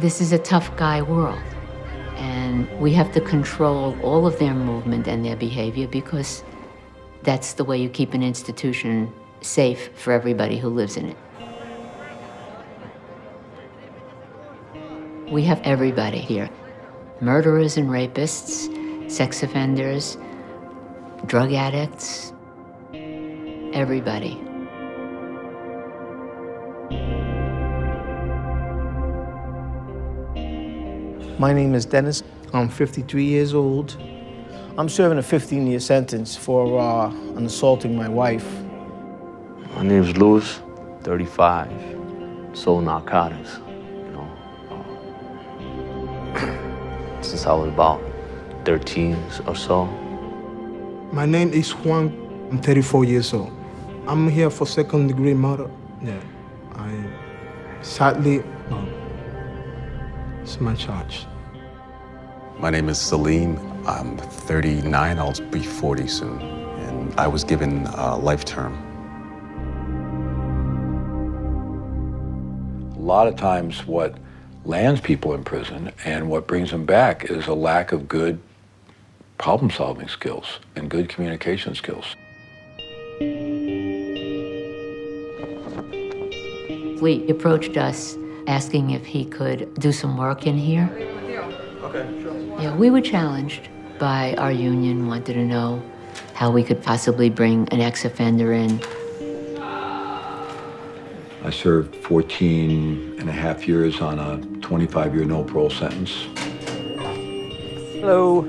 This is a tough guy world, and we have to control all of their movement and their behavior because that's the way you keep an institution safe for everybody who lives in it. We have everybody here. Murderers and rapists, sex offenders, drug addicts, everybody. My name is Dennis. I'm 53 years old. I'm serving a 15-year sentence for assaulting my wife. My name's Louis, 35, sold narcotics, since I was about 13 or so. My name is Juan. I'm 34 years old. I'm here for second-degree murder. Yeah, sadly, it's my charge. My name is Salim. I'm 39, I'll be 40 soon, and I was given a life term. A lot of times what lands people in prison and what brings them back is a lack of good problem-solving skills and good communication skills. Lee approached us asking if he could do some work in here. Okay, sure. Yeah, we were challenged by our union, wanted to know how we could possibly bring an ex-offender in. I served 14 and a half years on a 25-year no parole sentence. Hello.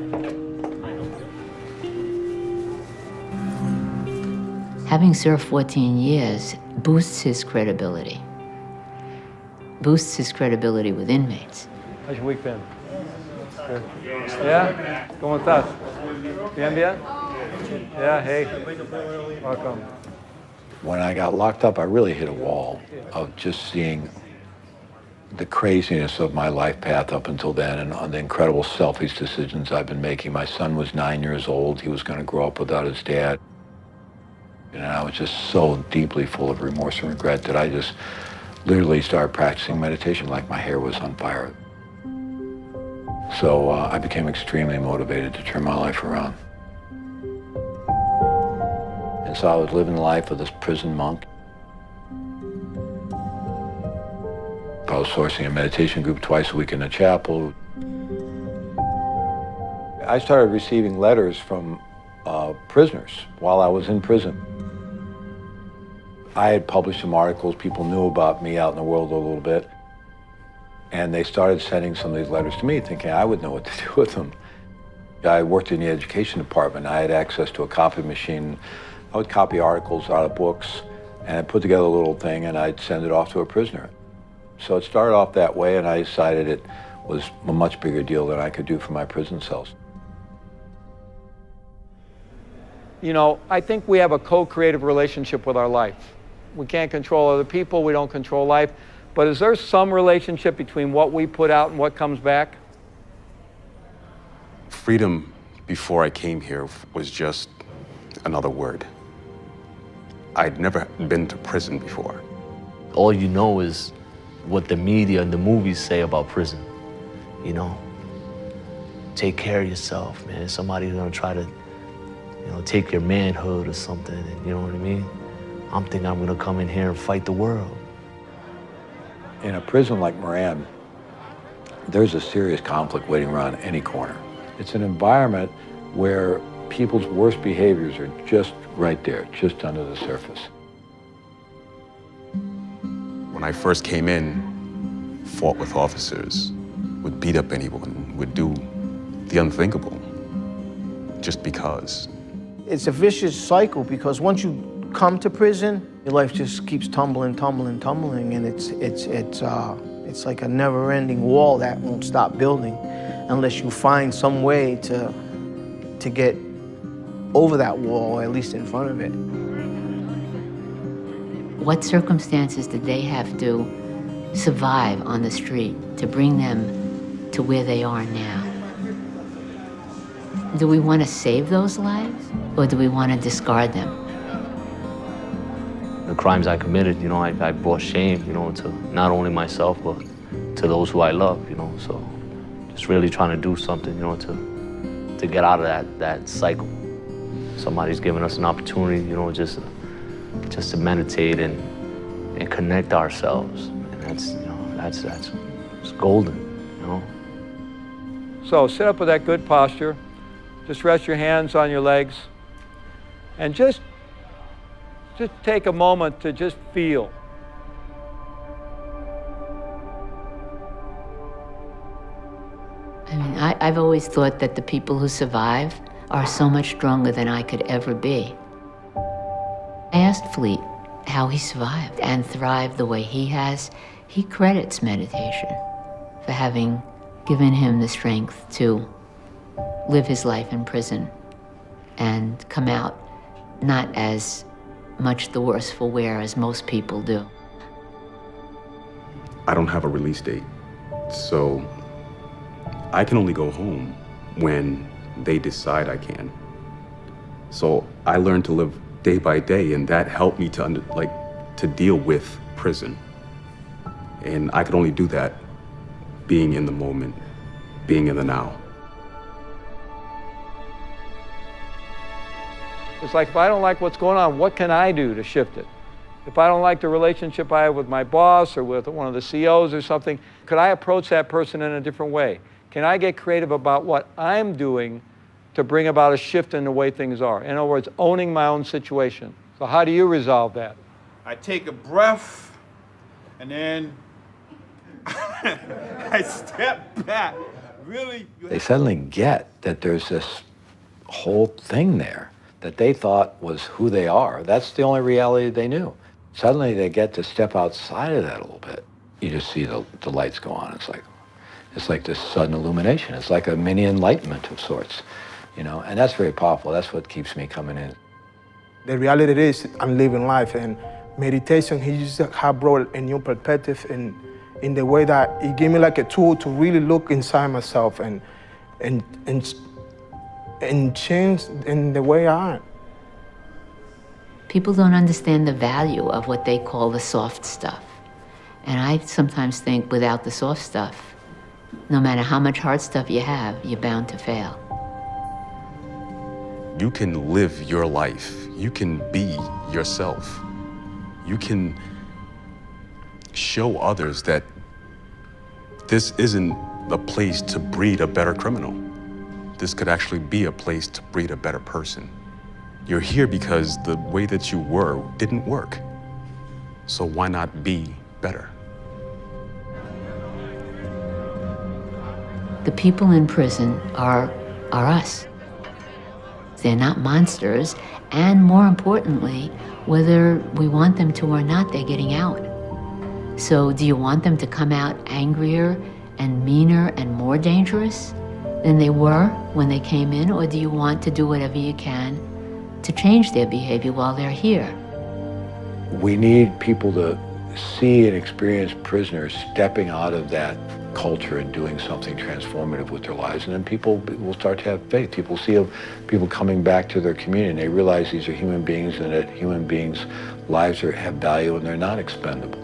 Having served 14 years boosts his credibility. Boosts his credibility with inmates. How's your week been? Good. Yeah? ¿Cómo estás? Bien, bien? Yeah, hey. Welcome. When I got locked up, I really hit a wall of just seeing the craziness of my life path up until then and on the incredible selfish decisions I've been making. My son was 9 years old. He was going to grow up without his dad. And I was just so deeply full of remorse and regret that I just literally started practicing meditation like my hair was on fire. So I became extremely motivated to turn my life around. And so I was living the life of this prison monk. I was sourcing a meditation group twice a week in the chapel. I started receiving letters from prisoners while I was in prison. I had published some articles, people knew about me out in the world a little bit, and they started sending some of these letters to me thinking I would know what to do with them. I worked in the education department. I had access to a copy machine. I would copy articles out of books, and I'd put together a little thing, and I'd send it off to a prisoner. So it started off that way, and I decided it was a much bigger deal than I could do for my prison cells. You know, I think we have a co-creative relationship with our life. We can't control other people, we don't control life, but is there some relationship between what we put out and what comes back? Freedom before I came here was just another word. I'd never been to prison before. All you know is what the media and the movies say about prison, you know? Take care of yourself, man. Somebody's gonna try to, take your manhood or something, and you know what I mean? I'm thinking I'm gonna come in here and fight the world. In a prison like Moran, there's a serious conflict waiting around any corner. It's an environment where people's worst behaviors are just right there, just under the surface. When I first came in, fought with officers, would beat up anyone, would do the unthinkable, just because. It's a vicious cycle because once you come to prison, your life just keeps tumbling, and it's like a never-ending wall that won't stop building unless you find some way to get over that wall, or at least in front of it. What circumstances did they have to survive on the street to bring them to where they are now? Do we want to save those lives, or do we want to discard them? The crimes I committed, I brought shame, to not only myself, but to to those who I love, you know. So just really trying to do something, you know, to get out of that cycle. Somebody's giving us an opportunity, you know, just to meditate and connect ourselves. And that's, you know, that's it's golden, you know. So sit up with that good posture. Just rest your hands on your legs. And just take a moment to just feel. I mean, I've always thought that the people who survive are so much stronger than I could ever be. I asked Fleet how he survived and thrived the way he has. He credits meditation for having given him the strength to live his life in prison and come out not as much the worse for wear as most people do. I don't have a release date, so I can only go home when they decide I can. So I learned to live day by day, and that helped me to deal with prison. And I could only do that being in the moment, being in the now. It's like, if I don't like what's going on, what can I do to shift it? If I don't like the relationship I have with my boss or with one of the CEOs or something, could I approach that person in a different way? Can I get creative about what I'm doing to bring about a shift in the way things are? In other words, owning my own situation. So how do you resolve that? I take a breath, and then I step back. Really? They suddenly get that there's this whole thing there that they thought was who they are. That's the only reality they knew. Suddenly they get to step outside of that a little bit. You just see the lights go on. It's like this sudden illumination. It's like a mini enlightenment of sorts, you know, and that's very powerful. That's what keeps me coming in. The reality is I'm living life, and meditation, he just have brought a new perspective in the way that he gave me like a tool to really look inside myself and change in the way I am. People don't understand the value of what they call the soft stuff. And I sometimes think without the soft stuff, no matter how much hard stuff you have, you're bound to fail. You can live your life. You can be yourself. You can show others that this isn't a place to breed a better criminal. This could actually be a place to breed a better person. You're here because the way that you were didn't work. So why not be better? The people in prison are us. They're not monsters, and more importantly, whether we want them to or not, they're getting out. So do you want them to come out angrier and meaner and more dangerous than they were when they came in, or do you want to do whatever you can to change their behavior while they're here? We need people to see and experience prisoners stepping out of that culture and doing something transformative with their lives, and then people will start to have faith. People see people coming back to their community, and they realize these are human beings, and that human beings' lives have value and they're not expendable.